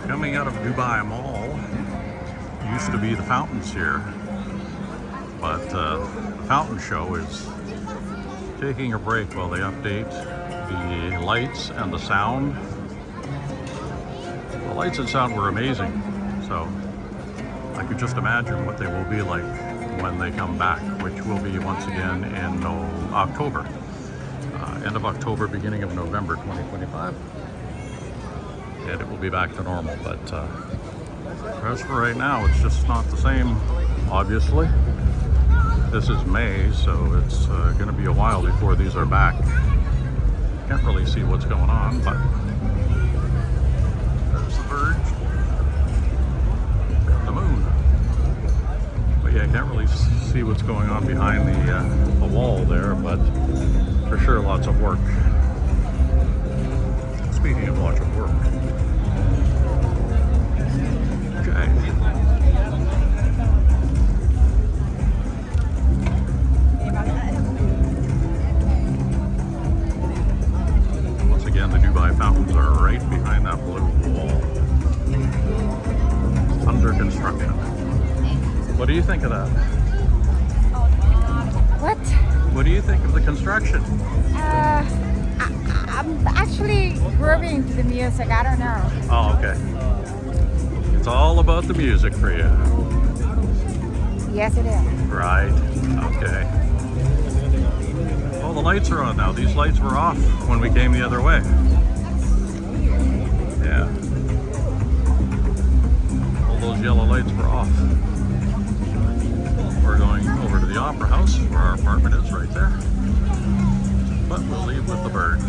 Coming out of Dubai Mall, used to be the fountains here, but the fountain show is taking a break while they update the lights and the sound. The lights and sound were amazing, so I could just imagine what they will be like when they come back, which will be once again in October. End of October, beginning of November 2025. And it will be back to normal, but as for right now, it's just not the same, obviously. This is May, so it's going to be a while before these are back. Can't really see what's going on, but there's the verge, the moon. But yeah, I can't really see what's going on behind the wall there, but for sure lots of work. Speaking of lots of work. Okay. Once again, the Dubai fountains are right behind that blue wall. Under construction. What do you think of that? What? What do you think of the construction? I'm actually grooving into the music. I don't know. Oh, okay. It's all about the music for you. Yes, it is. Right. Okay. Oh, the lights are on now. These lights were off when we came the other way. Yeah. All those yellow lights were off. We're going over to the Opera House where our apartment is right there. But we'll leave with the verge.